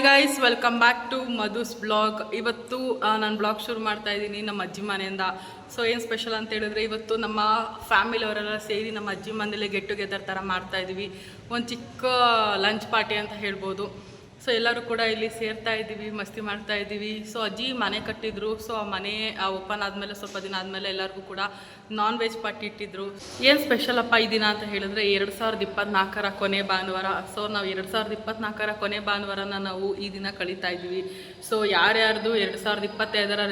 Guys, welcome back to Madhu's blog. ಇವತ್ತು ನಾನು blog ಶುರು ಮಾಡ್ತಾ ಇದ್ದೀನಿ ನಮ್ಮ ಅಜ್ಜಿ ಮನೆಯಿಂದ. ಸೊ ಏನು ಸ್ಪೆಷಲ್ ಅಂತ ಹೇಳಿದ್ರೆ, ಇವತ್ತು ನಮ್ಮ ಫ್ಯಾಮಿಲಿಯವರೆಲ್ಲ ಸೇರಿ ನಮ್ಮ ಅಜ್ಜಿ ಮನೇಲಿ ಗೆಟ್ ಟುಗೆದರ್ ಥರ ಮಾಡ್ತಾ ಇದ್ದೀವಿ. ಒಂದು ಚಿಕ್ಕ ಲಂಚ್ ಪಾರ್ಟಿ ಅಂತ ಹೇಳ್ಬೋದು. ಸೊ ಎಲ್ಲರೂ ಕೂಡ ಇಲ್ಲಿ ಸೇರ್ತಾ ಇದ್ದೀವಿ, ಮಸ್ತಿ ಮಾಡ್ತಾ ಇದ್ದೀವಿ. ಸೊ ಅಜ್ಜಿ ಮನೆ ಕಟ್ಟಿದ್ರು. ಸೊ ಆ ಮನೆ ಓಪನ್ ಆದಮೇಲೆ ಸ್ವಲ್ಪ ದಿನ ಆದಮೇಲೆ ಎಲ್ಲರಿಗೂ ಕೂಡ ನಾನ್ ವೆಜ್ ಪಾರ್ಟಿ ಇಟ್ಟಿದ್ರು. ಏನು ಸ್ಪೆಷಲ್ ಅಪ್ಪ ಈ ದಿನ ಅಂತ ಹೇಳಿದ್ರೆ, 2024ರ ಕೊನೆ ಭಾನುವಾರ. ಸೊ ನಾವು 2024ರ ಕೊನೆ ಭಾನುವಾರನ ನಾವು ಈ ದಿನ ಕಳೀತಾ ಇದ್ದೀವಿ. ಸೊ ಯಾರ್ಯಾರ್ದು 2025ರ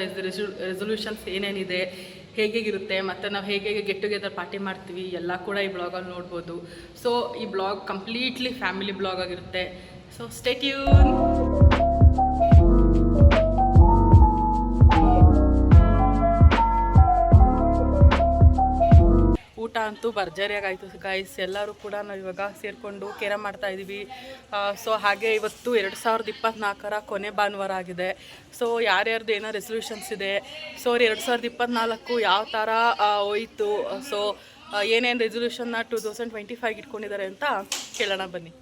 ರೆಸೊಲ್ಯೂಷನ್ಸ್ ಏನೇನಿದೆ, ಹೇಗಿರುತ್ತೆ, ಮತ್ತು ನಾವು ಹೇಗೆ ಗೆಟ್ ಟುಗೆದರ್ ಪಾರ್ಟಿ ಮಾಡ್ತೀವಿ ಎಲ್ಲ ಕೂಡ ಈ ಬ್ಲಾಗಲ್ಲಿ ನೋಡ್ಬೋದು. ಸೊ ಈ ಬ್ಲಾಗ್ ಕಂಪ್ಲೀಟ್ಲಿ ಫ್ಯಾಮಿಲಿ ಬ್ಲಾಗ್ ಆಗಿರುತ್ತೆ. So stay tune. ಊಟ ಅಂತೂ ಭರ್ಜರಿಯಾಗಾಯಿತು ಗೈಸ್. ಎಲ್ಲರೂ ಕೂಡ ನಾವು ಇವಾಗ ಸೇರಿಕೊಂಡು ಕೇರ ಮಾಡ್ತಾ ಇದ್ದೀವಿ. ಸೊ ಹಾಗೆ ಇವತ್ತು 2024ರ ಕೊನೆ ಭಾನುವಾರ ಆಗಿದೆ. ಸೊ ಯಾರ್ಯಾರ್ದು ಏನೋ ರೆಸೊಲ್ಯೂಷನ್ಸ್ ಇದೆ, ಸೊ 2024 ಯಾವ ಥರ ಹೋಯಿತು, ಸೊ ಏನೇನು ರೆಸೊಲ್ಯೂಷನ್ನ 2025 ಇಟ್ಕೊಂಡಿದ್ದಾರೆ ಅಂತ ಕೇಳೋಣ ಬನ್ನಿ.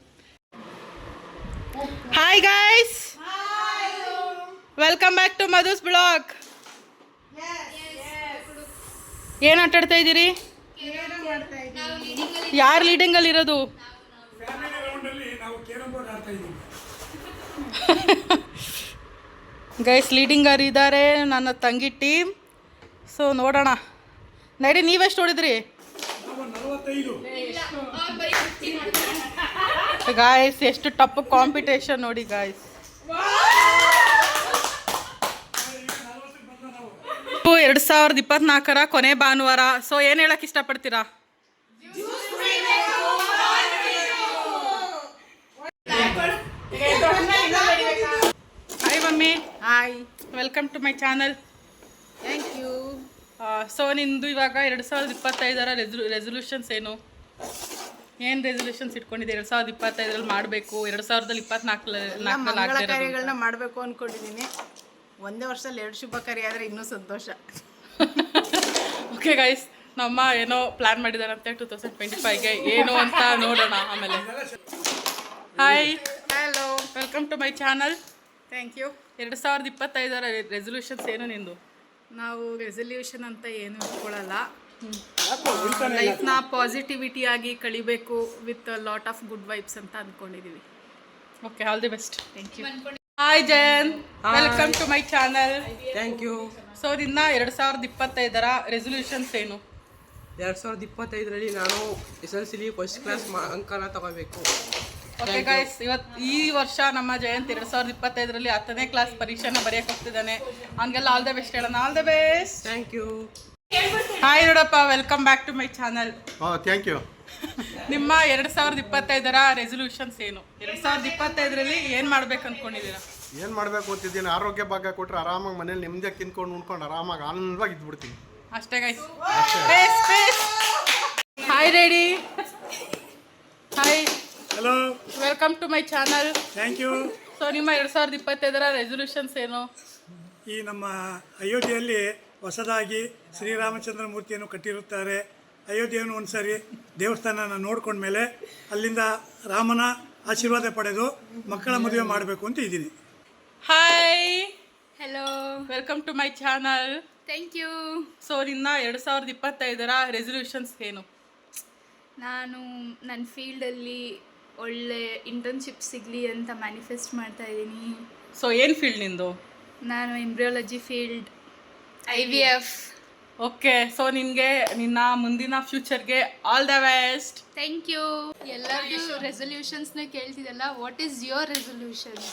Hi guys, welcome back to Madhu's blog. ಏನು ಆಟಾಡ್ತಾ ಇದ್ದೀರಿ? ಯಾರು ಲೀಡಿಂಗಲ್ಲಿ ಇರೋದು? ಗೈಸ್ ಲೀಡಿಂಗರ್ ಇದ್ದಾರೆ ನನ್ನ ತಂಗಿ ಟೀಮ್. ಸೊ ನೋಡೋಣ, ನಡಿ. ನೀವೆಷ್ಟು ಹೊಡಿದ್ರಿ ಗಾಯ್ಸ್? ಎಷ್ಟು ಟಫ್ ಕಾಂಪಿಟೇಷನ್ ನೋಡಿ ಗಾಯ್ಸ್. 2024ರ ಕೊನೆ ಭಾನುವಾರ. ಸೊ ಏನು ಹೇಳಕ್ಕೆ ಇಷ್ಟಪಡ್ತೀರಾ? Hi mummy. Hi, welcome to my channel. Thank you. So ನಿಂದು ಇವಾಗ 2025ರ ರೆಸೊಲ್ಯೂಷನ್ಸ್ ಏನು ರೆಸೊಲ್ಯೂಷನ್ಸ್ ಇಟ್ಕೊಂಡಿದ್ದೆ? 2025ರಲ್ಲಿ ಮಾಡಬೇಕು, 2024 ಕಾರ್ಯಗಳನ್ನ ಮಾಡಬೇಕು ಅಂದ್ಕೊಂಡಿದ್ದೀನಿ. ಒಂದೇ ವರ್ಷದಲ್ಲಿ 2 ಶುಭ ಕಾರ್ಯ ಆದರೆ ಇನ್ನೂ ಸಂತೋಷ. ಓಕೆ ಗೈಸ್, ನಮ್ಮ ಏನೋ ಪ್ಲ್ಯಾನ್ ಮಾಡಿದಾರಂತೆ 2025ಗೆ ಏನು ಅಂತ ನೋಡೋಣ ಆಮೇಲೆ. Hi, hello, welcome to my channel. Thank you. 2025ರ ರೆಸೊಲ್ಯೂಷನ್ಸ್ ಏನು ನಿಂದು? ನಾವು ರೆಸೊಲ್ಯೂಷನ್ ಅಂತ ಏನು ಇಟ್ಕೊಳ್ಳಲ್ಲ. ಲೈಫ್ನ ಪಾಸಿಟಿವಿಟಿ ಆಗಿ ಕಳಿಬೇಕು with lot of good vibes ಅಂತ ಅಂದ್ಕೊಂಡಿದ್ದೀವಿ. Okay, all the best. Thank you. Hi Jayan, welcome to my channel. Thank you. So ನಿನ್ನ 2025ರ ರೆಸೊಲ್ಯೂಷನ್ಸ್ ಏನು? 2025ರಲ್ಲಿ ನಾನು SLCಲಿ ಫಸ್ಟ್ ಕ್ಲಾಸ್ ಅಂಕನ ತಗೋಬೇಕು. ಓಕೆ ಗೈಸ್, ಈ ವರ್ಷ ನಮ್ಮ ಜಯಂತ್ 2025ರಲ್ಲಿ 10ನೇ ಕ್ಲಾಸ್ ಪರೀಕ್ಷೆನ ಬರೆಯಕ್ಕೆ ಹೋಗ್ತಿದ್ದಾನೆ. ಹಂಗೆಲ್ಲ ಆಲ್ ದ ಬೆಸ್ಟ್ ಹೇಳೋಣ. All the best. Thank you. Hi ನೋಡಪ್ಪ, welcome back to my channel. Thank you. ನಿಮ್ಮ 2025ರ ರೆಸೊಲ್ಯೂಷನ್ಸ್ ಏನು? 2025ರಲ್ಲಿ ಏನು ಮಾಡ್ಬೇಕು ಅಂದ್ಕೊಂಡಿದ್ದೀರಾ? ಏನು ಮಾಡಬೇಕು ಅಂತಿದ್ದೀನಿ, ಆರೋಗ್ಯ ಭಾಗ್ಯ ಕೊಟ್ಟರೆ ಆರಾಮಾಗಿ ಮನೇಲಿ ನಿಮ್ಮದೇ ತಿನ್ಕೊಂಡು ಉಣ್ಕೊಂಡು ಆರಾಮಾಗಿ ಆನಂದವಾಗಿ ಇದ್ಬಿಡ್ತೀನಿ. ಅಷ್ಟೇ guys. Hi ready. Hi, hello, welcome to my channel. Thank you. So ನಿಮ್ಮ 2025ರ ರೆಸೊಲ್ಯೂಷನ್ಸ್ ಏನು? ಈ ನಮ್ಮ ಅಯೋಧ್ಯೆಯಲ್ಲಿ ಹೊಸದಾಗಿ ಶ್ರೀರಾಮಚಂದ್ರ ಮೂರ್ತಿಯನ್ನು ಕಟ್ಟಿರುತ್ತಾರೆ. ಅಯೋಧ್ಯೆಯನ್ನು ಒಂದು ಸಾರಿ ದೇವಸ್ಥಾನನ ನೋಡ್ಕೊಂಡ್ಮೇಲೆ ಅಲ್ಲಿಂದ ರಾಮನ ಆಶೀರ್ವಾದ ಪಡೆದು ಮಕ್ಕಳ ಮದುವೆ ಮಾಡಬೇಕು ಅಂತ ಇದ್ದೀನಿ. Hi, hello, welcome to my channel. Thank you. So ನಿನ್ನ 2025ರ ರೆಸೊಲ್ಯೂಷನ್ಸ್ ಏನು? ನಾನು ನನ್ನ ಫೀಲ್ಡಲ್ಲಿ ಒಳ್ಳೆ ಇಂಟರ್ನ್ಶಿಪ್ ಸಿಗಲಿ ಅಂತ ಮ್ಯಾನಿಫೆಸ್ಟ್ ಮಾಡ್ತಾ ಇದ್ದೀನಿ. ಸೊ ಏನು ಫೀಲ್ಡ್ ನಿಂದು? ನಾನು embryology field, IVF. Okay, so ನಿನಗೆ ನಿನ್ನ ಮುಂದಿನ ಫ್ಯೂಚರ್ಗೆ all the best. Thank you. ಎಲ್ಲರಿಗೂ ರೆಸೊಲ್ಯೂಷನ್ಸ್ನ ಕೇಳ್ತಿದ್ದಲ್ಲ, ವಾಟ್ ಈಸ್ ಯುವರ್ ರೆಸೊಲ್ಯೂಷನ್ಸ್?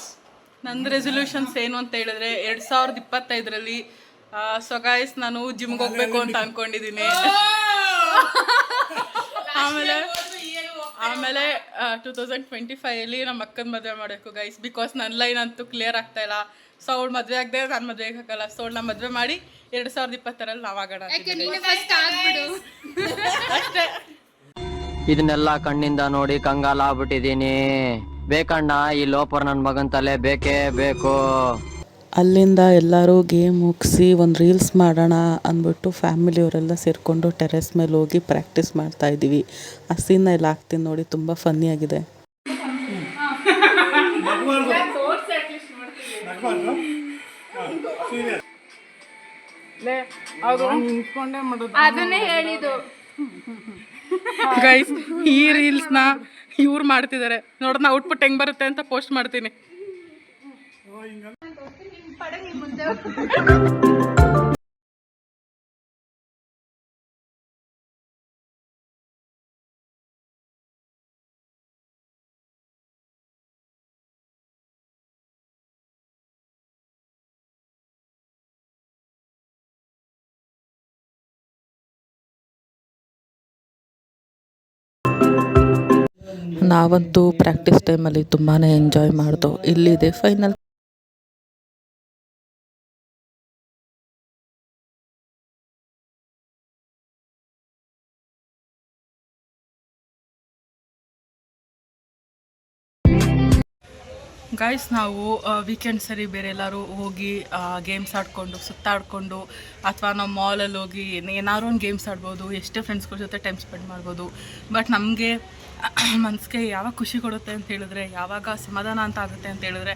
ನಂದು ರೆಸೊಲ್ಯೂಷನ್ಸ್ ಏನು ಅಂತ ಹೇಳಿದ್ರೆ 2025ರಲ್ಲಿ ಸೊ ಗೈಸ್ ನಾನು ಜಿಮ್ಗೆ ಹೋಗ್ಬೇಕು ಅಂತ ಅಂದ್ಕೊಂಡಿದ್ದೀನಿ. ಆಮೇಲೆ 2025ಅಲ್ಲಿ ನಮ್ಮ ಅಕ್ಕನ ಮದುವೆ ಮಾಡಬೇಕು ಗೈಸ್. ಬಿಕಾಸ್ ನನ್ನ ಲೈನ್ ಅಂತೂ ಕ್ಲಿಯರ್ ಆಗ್ತಾ ಇಲ್ಲ. ಸೊ ಅವಳು ಮದುವೆ ಆಗದೆ ನಾನು ಮದುವೆ ಆಗಲ್ಲ. ಸೊ ಅವಳನ್ನ ಮದುವೆ ಮಾಡಿ 2020ರಲ್ಲಿ ನಾವಾಗೋಣ ಅಷ್ಟೇ. ಇದನ್ನೆಲ್ಲ ಕಣ್ಣಿಂದ ನೋಡಿ ಕಂಗಾಲ ಆಗ್ಬಿಟ್ಟಿದ್ದೀನಿ. ಬೇಕಣ್ಣ, ಈ ಲೋಪರ್ ನನ್ನ ಮಗನ ತಲೆ ಬೇಕೇ ಬೇಕು. ಅಲ್ಲಿಂದ ಎಲ್ಲರೂ ಗೇಮ್ ಮುಗಿಸಿ ಒಂದು ರೀಲ್ಸ್ ಮಾಡೋಣ ಅಂದ್ಬಿಟ್ಟು ಫ್ಯಾಮಿಲಿಯವರೆಲ್ಲ ಸೇರಿಕೊಂಡು ಟೆರೆಸ್ ಮೇಲೆ ಹೋಗಿ ಪ್ರಾಕ್ಟೀಸ್ ಮಾಡ್ತಾಯಿದ್ದೀವಿ. ಆ ಸೀನ್ನ ಎಲ್ಲ ಹಾಕ್ತೀನಿ ನೋಡಿ, ತುಂಬ ಫನ್ನಿಯಾಗಿದೆ. ಇದೆ. ಅದನ್ನೇ ಹೇಳಿದ್ದು. ಗೈಸ್ ಈ ರೀಲ್ಸ್ನ ಇವ್ರು ಮಾಡ್ತಿದ್ದಾರೆ ನೋಡೋಣ ಔಟ್ಪುಟ್ ಹೆಂಗೆ ಬರುತ್ತೆ ಅಂತ ಪೋಸ್ಟ್ ಮಾಡ್ತೀನಿ. ನಾವಂತೂ ಪ್ರಾಕ್ಟೀಸ್ ಟೈಮಲ್ಲಿ ತುಂಬಾ ಎಂಜಾಯ್ ಮಾಡ್ದೋ. ಇಲ್ಲಿದೆ ಫೈನಲ್. ಗೈಸ್ ನಾವು ವೀಕೆಂಡ್ ಸರಿ ಬೇರೆ ಎಲ್ಲರೂ ಹೋಗಿ ಗೇಮ್ಸ್ ಆಡಿಕೊಂಡು ಸುತ್ತಾಡಿಕೊಂಡು ಅಥವಾ ನಾವು ಮಾಲಲ್ಲಿ ಹೋಗಿ ಏನಾದ್ರು ಒಂದು ಗೇಮ್ಸ್ ಆಡ್ಬೋದು, ಎಷ್ಟೇ ಫ್ರೆಂಡ್ಸ್ಗಳ ಜೊತೆ ಟೈಮ್ ಸ್ಪೆಂಡ್ ಮಾಡ್ಬೋದು. ಬಟ್ ನಮಗೆ ಮನಸ್ಸಿಗೆ ಯಾವಾಗ ಖುಷಿ ಕೊಡುತ್ತೆ ಅಂತ ಹೇಳಿದ್ರೆ, ಯಾವಾಗ ಸಮಾಧಾನ ಅಂತ ಆಗುತ್ತೆ ಅಂತ ಹೇಳಿದ್ರೆ,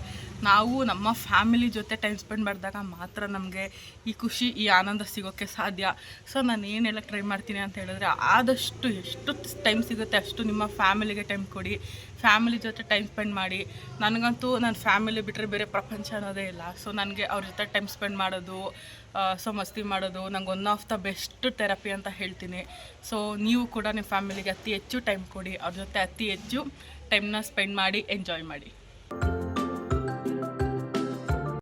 ನಾವು ನಮ್ಮ ಫ್ಯಾಮಿಲಿ ಜೊತೆ ಟೈಮ್ ಸ್ಪೆಂಡ್ ಮಾಡಿದಾಗ ಮಾತ್ರ ನಮಗೆ ಈ ಖುಷಿ ಈ ಆನಂದ ಸಿಗೋಕ್ಕೆ ಸಾಧ್ಯ. ಸೊ ನಾನು ಏನೆಲ್ಲ ಟ್ರೈ ಮಾಡ್ತೀನಿ ಅಂತ ಹೇಳಿದ್ರೆ, ಆದಷ್ಟು ಎಷ್ಟು ಟೈಮ್ ಸಿಗುತ್ತೆ ಅಷ್ಟು ನಿಮ್ಮ ಫ್ಯಾಮಿಲಿಗೆ ಟೈಮ್ ಕೊಡಿ, ಫ್ಯಾಮಿಲಿ ಜೊತೆ ಟೈಮ್ ಸ್ಪೆಂಡ್ ಮಾಡಿ. ನನಗಂತೂ ನನ್ನ ಫ್ಯಾಮಿಲಿ ಬಿಟ್ಟರೆ ಬೇರೆ ಪ್ರಪಂಚ ಅನ್ನೋದೇ ಇಲ್ಲ. ಸೊ ನನಗೆ ಅವ್ರ ಜೊತೆ ಟೈಮ್ ಸ್ಪೆಂಡ್ ಮಾಡೋದು, ಸೊ ಮಸ್ತಿ ಮಾಡೋದು ನಂಗೆ one of the best therapy ಅಂತ ಹೇಳ್ತೀನಿ. ಸೊ ನೀವು ಕೂಡ ನಿಮ್ಮ ಫ್ಯಾಮಿಲಿಗೆ ಅತಿ ಹೆಚ್ಚು ಟೈಮ್ ಕೊಡಿ, ಅವ್ರ ಜೊತೆ ಅತಿ ಹೆಚ್ಚು ಟೈಮ್ನ ಸ್ಪೆಂಡ್ ಮಾಡಿ ಎಂಜಾಯ್ ಮಾಡಿ.